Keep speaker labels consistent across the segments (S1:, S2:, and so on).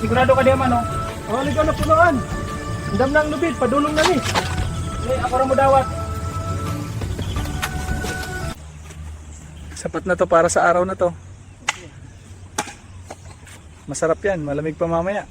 S1: Sigurado ka diya man, no? Oh, ligaw na punuan. Andam na ang lubid, padulong na ni. Ako rin mo dawat. Sapat na to para sa araw na to. Masarap yan, malamig pa mamaya.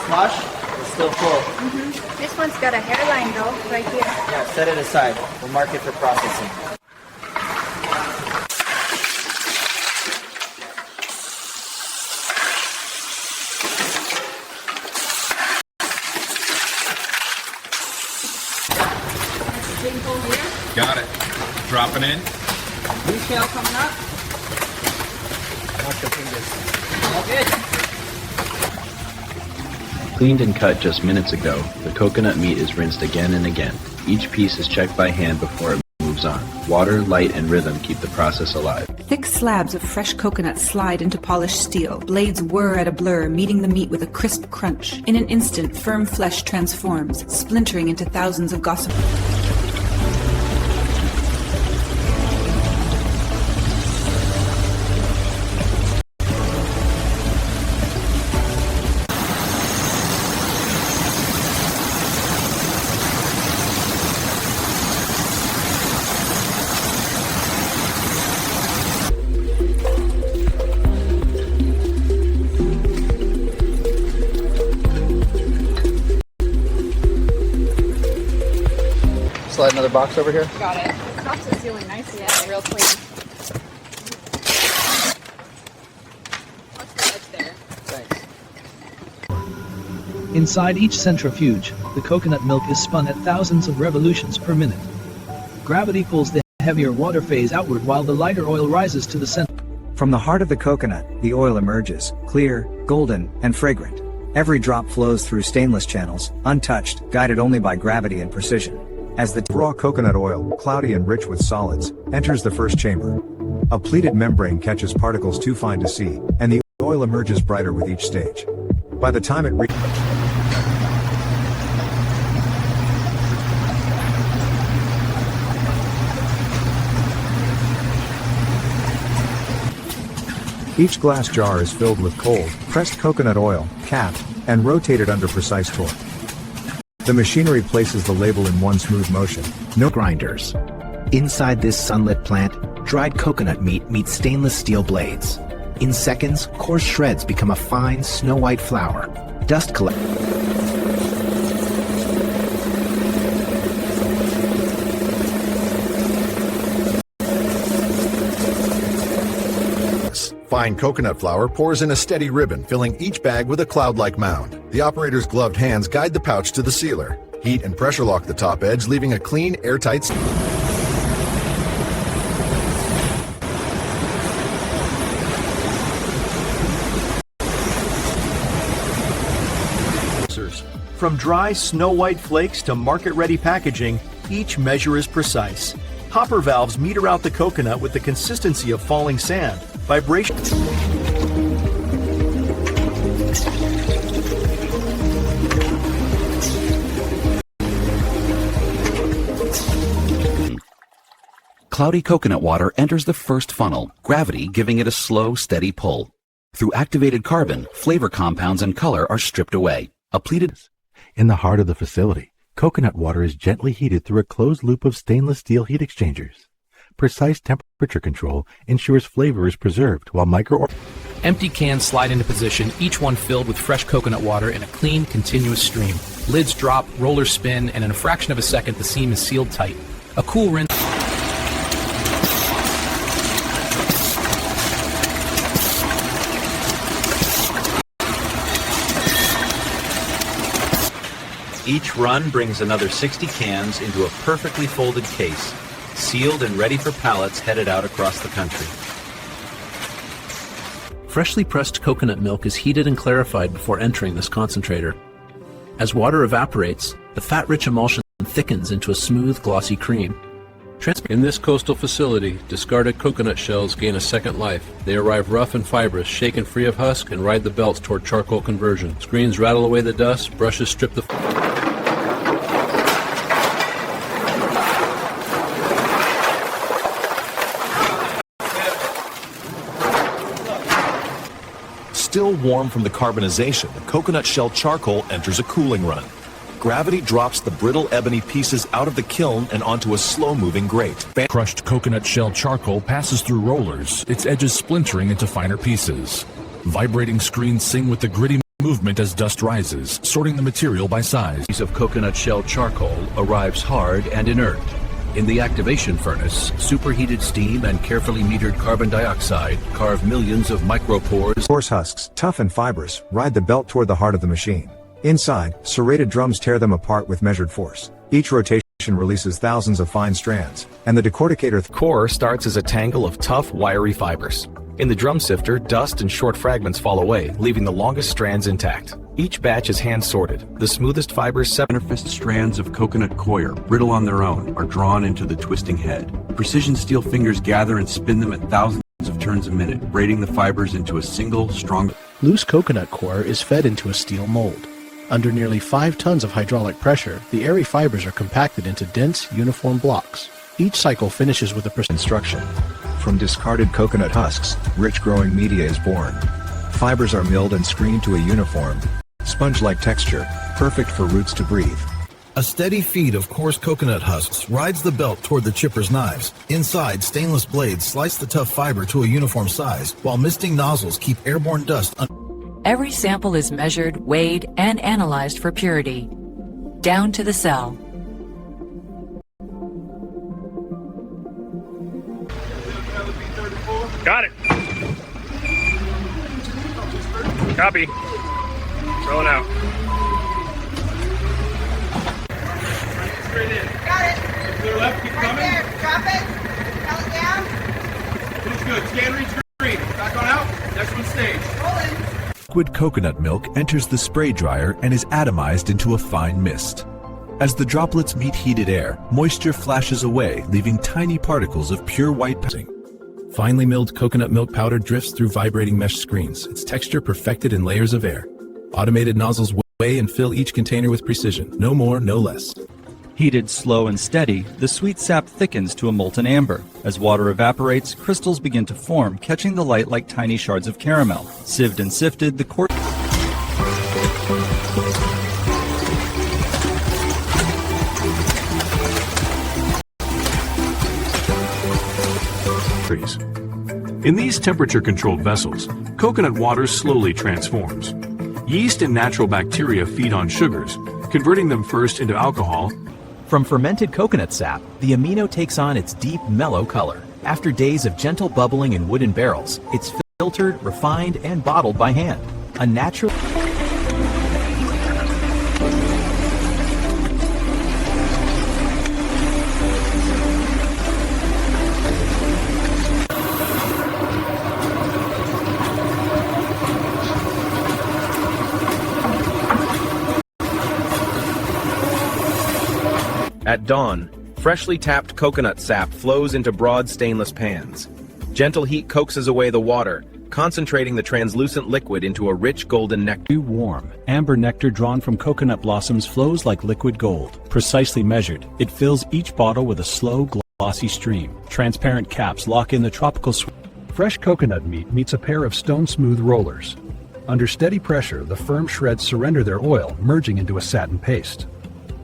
S2: Flush, it's still full.
S3: This one's got a hairline though, right here.
S2: Yeah, set it aside. We'll mark it for processing.
S4: Got it. Dropping in.
S1: New shell coming up. Watch your fingers. Okay.
S5: Cleaned and cut just minutes ago, the coconut meat is rinsed again and again. Each piece is checked by hand before it moves on. Water, light, and rhythm keep the process alive.
S6: Thick slabs of fresh coconut slide into polished steel. Blades whir at a blur, meeting the meat with a crisp crunch. In an instant, firm flesh transforms, splintering into thousands of gossamer.
S2: Slide another box over here.
S3: Got it. This box is sealing nicely, yeah, real clean. What's the edge there?
S2: Thanks.
S7: Inside each centrifuge, the coconut milk is spun at thousands of revolutions per minute. Gravity pulls the heavier water phase outward while the lighter oil rises to the center.
S8: From the heart of the coconut, the oil emerges, clear, golden, and fragrant. Every drop flows through stainless channels, untouched, guided only by gravity and precision. As the
S9: raw coconut oil, cloudy and rich with solids, enters the first chamber. A pleated membrane catches particles too fine to see, and the oil emerges brighter with each stage. By the time it reaches each glass jar is filled with cold, pressed coconut oil, capped, and rotated under precise torque. The machinery places the label in one smooth motion.
S10: No grinders. Inside this sunlit plant, dried coconut meat meets stainless steel blades. In seconds, coarse shreds become a fine, snow-white flour. Dust collects.
S4: Fine coconut flour pours in a steady ribbon, filling each bag with a cloud-like mound. The operator's gloved hands guide the pouch to the sealer. Heat and pressure lock the top edge, leaving a clean, airtight
S11: From dry, snow-white flakes to market-ready packaging, each measure is precise. Hopper valves meter out the coconut with the consistency of falling sand. Vibration.
S12: Cloudy coconut water enters the first funnel, gravity giving it a slow, steady pull. Through activated carbon, flavor compounds and color are stripped away. A pleated...
S13: In the heart of the facility, coconut water is gently heated through a closed loop of stainless steel heat exchangers. Precise temperature control ensures flavor is preserved while
S14: Empty cans slide into position, each one filled with fresh coconut water in a clean, continuous stream. Lids drop, rollers spin, and in a fraction of a second the seam is sealed tight. A cool rinse...
S5: Each run brings another 60 cans into a perfectly folded case, sealed and ready for pallets headed out across the country.
S14: Freshly pressed coconut milk is heated and clarified before entering this concentrator. As water evaporates, the fat-rich emulsion thickens into a smooth, glossy cream. In this coastal facility, discarded coconut shells gain a second life. They arrive rough and fibrous, shaken free of husk, and ride the belts toward charcoal conversion. Screens rattle away the dust, brushes strip the...
S15: Still warm from the carbonization, the coconut shell charcoal enters a cooling run. Gravity drops the brittle ebony pieces out of the kiln and onto a slow-moving grate.
S16: Crushed coconut shell charcoal passes through rollers, its edges splintering into finer pieces. Vibrating screens sing with the gritty movement as dust rises, sorting the material by size.
S5: A piece of coconut shell charcoal arrives hard and inert. In the activation furnace, superheated steam and carefully metered carbon dioxide carve millions of micropores.
S9: Coarse husks, tough and fibrous, ride the belt toward the heart of the machine. Inside, serrated drums tear them apart with measured force. Each rotation releases thousands of fine strands, and the decorticator
S17: core starts as a tangle of tough, wiry fibers. In the drum sifter, dust and short fragments fall away, leaving the longest strands intact. Each batch is hand-sorted. The smoothest fibers
S5: Interfaced strands of coconut coir, brittle on their own, are drawn into the twisting head. Precision steel fingers gather and spin them at thousands of turns a minute, braiding the fibers into a single, strong...
S18: Loose coconut coir is fed into a steel mold. Under nearly 5 tons of hydraulic pressure, the airy fibers are compacted into dense, uniform blocks. Each cycle finishes with a
S9: instruction. From discarded coconut husks, rich growing media is born. Fibers are milled and screened to a uniform, sponge-like texture, perfect for roots to breathe.
S19: A steady feed of coarse coconut husks rides the belt toward the chipper's knives. Inside, stainless blades slice the tough fiber to a uniform size, while misting nozzles keep airborne dust.
S20: Every sample is measured, weighed, and analyzed for purity, down to the cell.
S1: Got it. Copy. Rolling out. Straight in.
S21: Got it.
S1: Clear left, keep
S21: Right
S1: coming.
S21: there. Drop it. Tell it down.
S1: Looks good. Scan reach green. Back on out. Next one stage.
S21: Rolling.
S15: Liquid coconut milk enters the spray dryer and is atomized into a fine mist. As the droplets meet heated air, moisture flashes away, leaving tiny particles of pure white powder.
S14: Finely milled coconut milk powder drifts through vibrating mesh screens, its texture perfected in layers of air. Automated nozzles weigh and fill each container with precision, no more, no less.
S22: Heated slow and steady, the sweet sap thickens to a molten amber. As water evaporates, crystals begin to form, catching the light like tiny shards of caramel. Sieved and sifted, the core...
S11: In these temperature-controlled vessels, coconut water slowly transforms. Yeast and natural bacteria feed on sugars, converting them first into alcohol.
S23: From fermented coconut sap, the amino takes on its deep, mellow color. After days of gentle bubbling in wooden barrels, it's filtered, refined, and bottled by hand. A natural...
S17: At dawn, freshly tapped coconut sap flows into broad stainless pans. Gentle heat coaxes away the water, concentrating the translucent liquid into a rich golden nectar.
S18: Warm, amber nectar drawn from coconut blossoms flows like liquid gold. Precisely measured, it fills each bottle with a slow, glossy stream. Transparent caps lock in the tropical sweet.
S24: Fresh coconut meat meets a pair of stone-smooth rollers. Under steady pressure, the firm shreds surrender their oil, merging into a satin paste.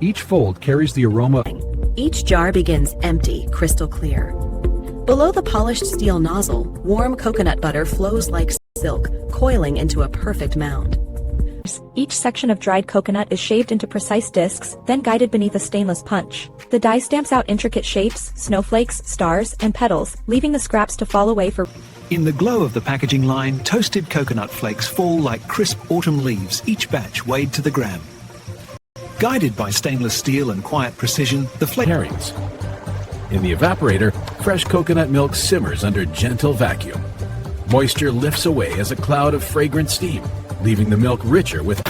S24: Each fold carries the aroma.
S25: Each jar begins empty, crystal clear. Below the polished steel nozzle, warm coconut butter flows like silk, coiling into a perfect mound.
S26: Each section of dried coconut is shaved into precise discs, then guided beneath a stainless punch. The die stamps out intricate shapes, snowflakes, stars, and petals, leaving the scraps to fall away for...
S7: In the glow of the packaging line, toasted coconut flakes fall like crisp autumn leaves, each batch weighed to the gram.
S2: Guided by stainless steel and quiet precision, the
S18: Herrings. In the evaporator, fresh coconut milk simmers under gentle vacuum. Moisture lifts away as a cloud of fragrant steam, leaving the milk richer with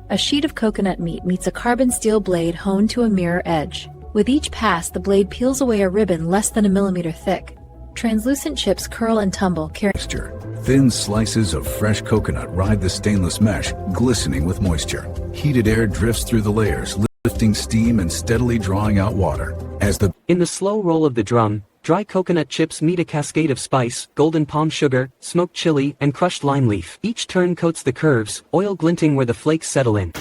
S3: A sheet of coconut meat meets a carbon steel blade honed to a mirror edge. With each pass, the blade peels away a ribbon less than a millimeter thick. Translucent chips curl and tumble,
S4: Texture. Thin slices of fresh coconut ride the stainless mesh, glistening with moisture. Heated air drifts through the layers, lifting steam and steadily drawing out water.
S6: In the slow roll of the drum, dry coconut chips meet a cascade of spice, golden palm sugar, smoked chili, and crushed lime leaf. Each turn coats the curves, oil glinting where the flakes settle in.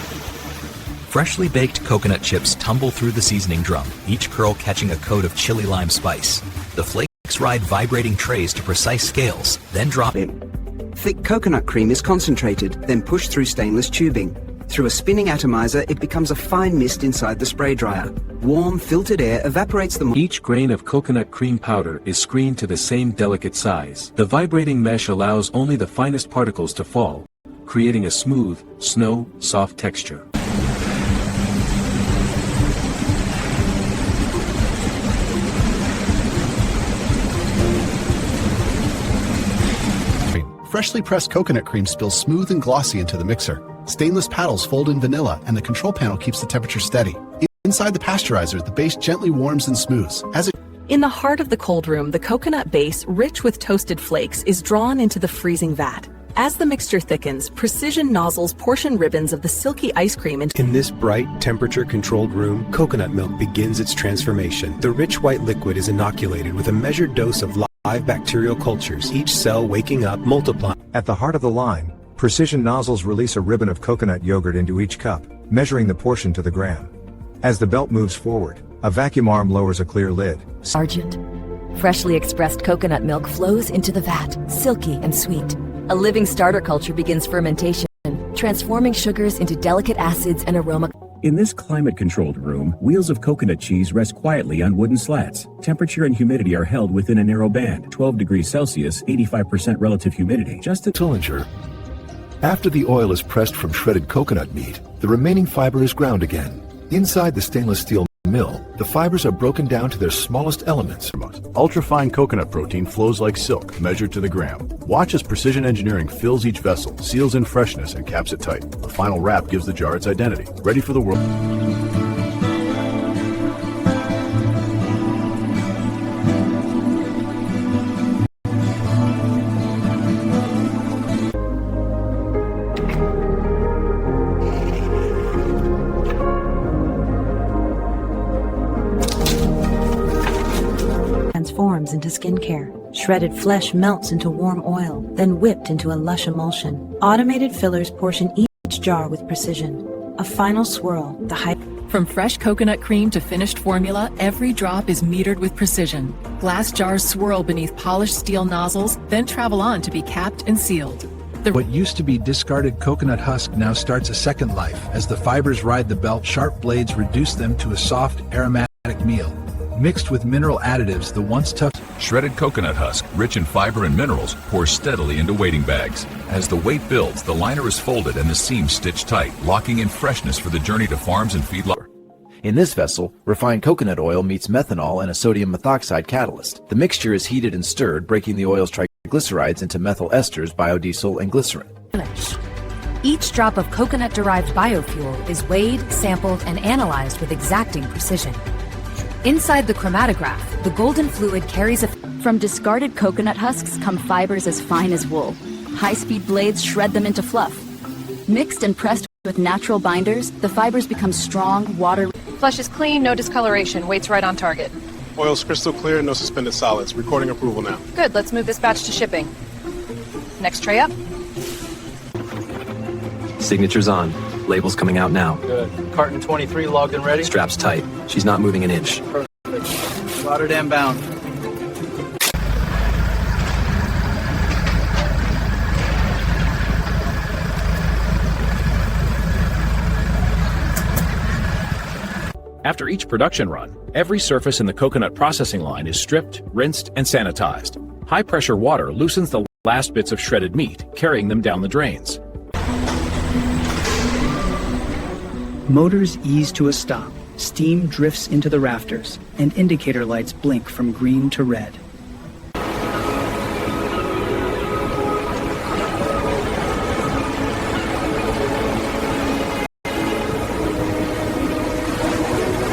S23: Freshly baked coconut chips tumble through the seasoning drum, each curl catching a coat of chili lime spice. The flakes ride vibrating trays to precise scales, then drop in.
S8: Thick coconut cream is concentrated, then pushed through stainless tubing. Through a spinning atomizer, it becomes a fine mist inside the spray dryer. Warm, filtered air evaporates the
S18: Each grain of coconut cream powder is screened to the same delicate size. The vibrating mesh allows only the finest particles to fall, creating a smooth, soft texture.
S10: Freshly pressed coconut cream spills smooth and glossy into the mixer. Stainless paddles fold in vanilla, and the control panel keeps the temperature steady. Inside the pasteurizer, the base gently warms and smooths.
S27: In the heart of the cold room, the coconut base, rich with toasted flakes, is drawn into the freezing vat. As the mixture thickens, precision nozzles portion ribbons of the silky ice cream into...
S28: In this bright, temperature-controlled room, coconut milk begins its transformation. The rich white liquid is inoculated with a measured dose of live bacterial cultures, each cell waking up, multiplying.
S9: At the heart of the line, precision nozzles release a ribbon of coconut yogurt into each cup, measuring the portion to the gram. As the belt moves forward, a vacuum arm lowers a clear lid.
S29: Sergeant. Freshly expressed coconut milk flows into the vat, silky and sweet. A living starter culture begins fermentation, transforming sugars into delicate acids and aroma.
S30: In this climate-controlled room, wheels of coconut cheese rest quietly on wooden slats. Temperature and humidity are held within a narrow band, 12 degrees Celsius, 85% relative humidity.
S31: Just a cylinder. After the oil is pressed from shredded coconut meat, the remaining fiber is ground again. Inside the stainless steel mill, the fibers are broken down to their smallest elements.
S32: Ultrafine coconut protein flows like silk, measured to the gram. Watch as precision engineering fills each vessel, seals in freshness, and caps it tight. The final wrap gives the jar its identity. Ready for the world.
S27: Transforms into skincare. Shredded flesh melts into warm oil, then whipped into a lush emulsion. Automated fillers portion each jar with precision. A final swirl, the height.
S20: From fresh coconut cream to finished formula, every drop is metered with precision. Glass jars swirl beneath polished steel nozzles, then travel on to be capped and sealed.
S24: What used to be discarded coconut husk now starts a second life. As the fibers ride the belt, sharp blades reduce them to a soft, aromatic meal. Mixed with mineral additives, the once tough...
S16: Shredded coconut husk, rich in fiber and minerals, pours steadily into waiting bags. As the weight builds, the liner is folded and the seams stitched tight, locking in freshness for the journey to farms and feedlots.
S33: In this vessel, refined coconut oil meets methanol and a sodium methoxide catalyst. The mixture is heated and stirred, breaking the oil's triglycerides into methyl esters, biodiesel, and glycerin.
S25: Each drop of coconut-derived biofuel is weighed, sampled, and analyzed with exacting precision. Inside the chromatograph, the golden fluid carries a...
S34: From discarded coconut husks come fibers as fine as wool. High-speed blades shred them into fluff. Mixed and pressed with natural binders, the fibers become strong, water...
S35: Flesh is clean, no discoloration, weight's right on target.
S36: Oil's crystal clear, no suspended solids. Recording approval now.
S35: Good, let's move this batch to shipping. Next tray up.
S37: Signature's on. Labels coming out now.
S38: Good. Carton 23 logged and ready?
S37: Straps tight. She's not moving an inch.
S38: Perfect. Rotterdam bound.
S18: After each production run, every surface in the coconut processing line is stripped, rinsed, and sanitized. High-pressure water loosens the last bits of shredded meat, carrying them down the drains.
S1: Motors ease to a stop, steam drifts into the rafters, and indicator lights blink from green to red.